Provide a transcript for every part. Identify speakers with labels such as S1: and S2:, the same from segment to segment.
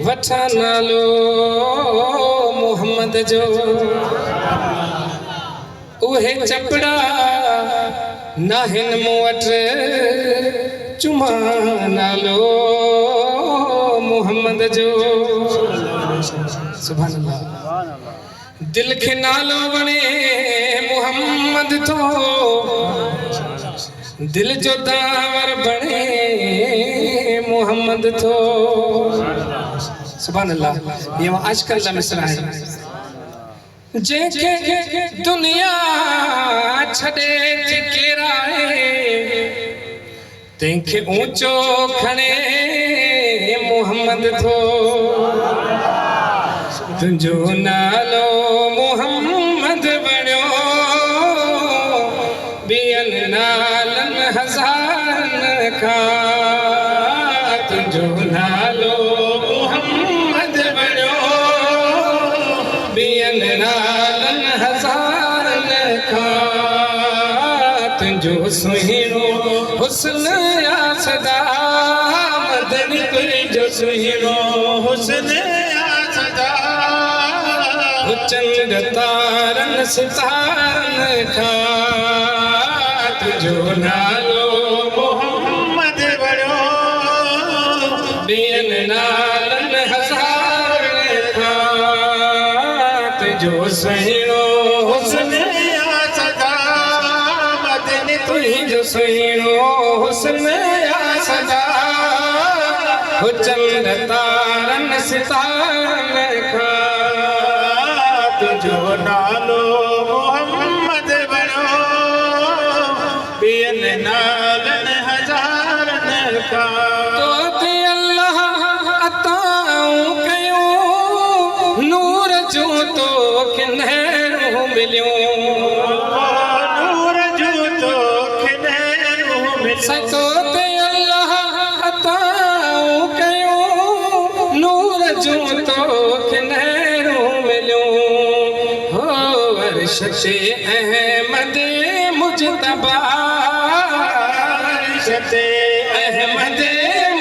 S1: वठा नालो मोहम्मद जो उहे चपड़ा नाहिन मूं वटि चुमा नालो मोहम्मद जो सुभान अल्लाह। दिल खे नालो वणे मोहम्मद थो दिल जो दावर बने मोहम्मद थो सुभान अल्लाह। ये आजकल का मिसरा है जेके दुनिया छड़े थी केराए तेंखे ऊंचो खणे मोहम्मद थो तुंजो नालो मोहम्मद बणियो बियन नालन हज़ारन का तुंजो नालो मोहम्मद बणियो बियन नालन हज़ारन का तुंजो सुहिणो हुस्न या सदा मदनी तुंजो सुहिणो हुस्न चंद तारन सितारन का तुझो नालो मोहम्मद बणियो बियन नालन हज़ारन का तुझो सुहिणो हुस्न या सदा मदनी तुंजो सुहिणो हुस्न या सदा चंद तारन सितारन का तुझो नालो मोहम्मद बणियो बियन नालन हज़ारन का तो ते अल्लाह अताऊं कयो नूर जो तो किन्हेरो मिलियो नूर जो तो किन्हेरो मिलियो तो ते अल्लाह अताऊं कयो नूर जो तो किन्हेरो मिलियो शते अहमद मुजतबा शते अहमद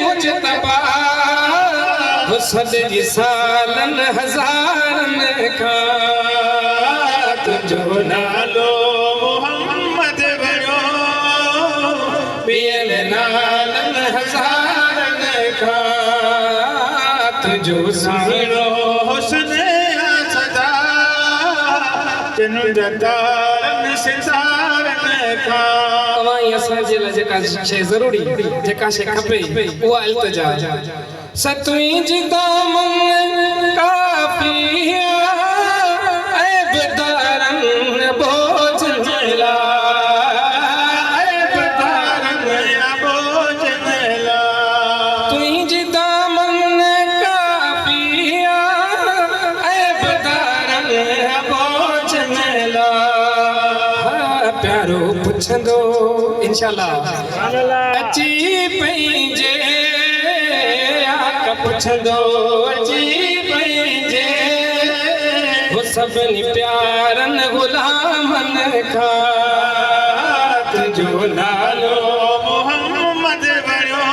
S1: मुजतबा सद सालन हज़ारन का तुझो नालो मोहम्मद बणियो बियन नालन हज़ारन का तुझो सुहिणो हुस्न तारन सितारन का तवाई असांजे लाइ जेका शइ ज़रूरी जेका शइ खपे उहा इल्तिजा सतवीं जी दामन काफ़ी ऐब दारन बोझ नेला ऐब दारन बोझ नेला तुंहिंजी दामन काफ़ी ऐब दारन प्यारो पुछंदो इंशाअल्लाह अची पंहिंजे आका पुछंदो अची पंहिंजे वो सभिनी प्यारन गुलामन खां तुंहिंजो नालो मोहम्मद बणियो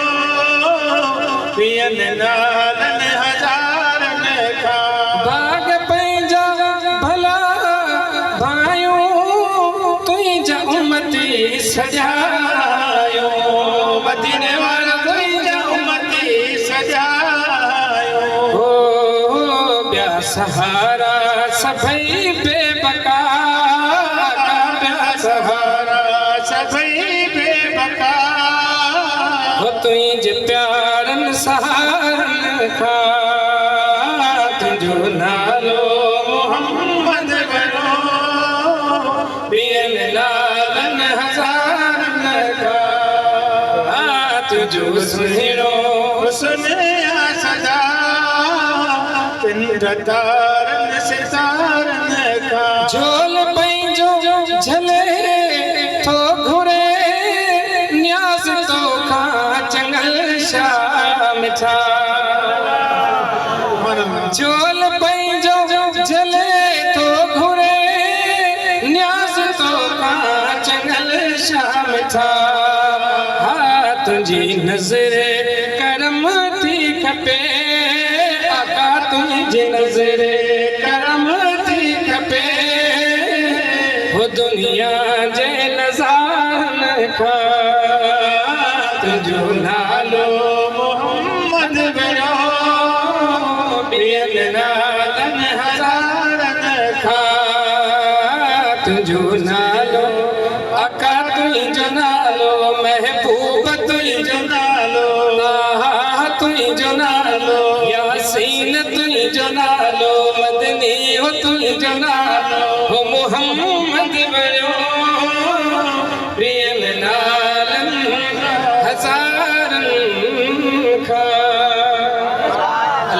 S1: बियन नालन हज़ारन खां बाग पंहिंजा भला भाइयों तुंहिंजा उम्मती सजायो मदीने वारा तुंहिंजा उम्मती सजायो हो ॿिया सहारा सभई बेबका ॿिया सहारा सभई बेबका हो तुंहिंजे प्यारन सहारन खां तुंहिंजो नालो मोहम्मद बणियो बियन नालन हज़ारन का तुझो सुहिणो हुस्न या सदा चंद तारन सितारन का झोल पंहिंजो झले थो घुरे न्याज़ तोखां चङल शाम था झोल पंहिंजो झले थो घुरे न्याज़ तोखां चङल शाम था तुझी नज़र करम खपे आका तुझे नजरे करम थी खपे हो दुनिया जे नज़ारन खा तुझो नालो मोहम्मद बनो ॿियनि नालनि हज़ारनि खां तुंहिंजो नालो आका तुंहिंजो नालो महबूब तुंहिंजो नालो ताहा तुंहिंजो नालो यासीन तुंहिंजो नालो मदनी हो तुंहिंजो नालो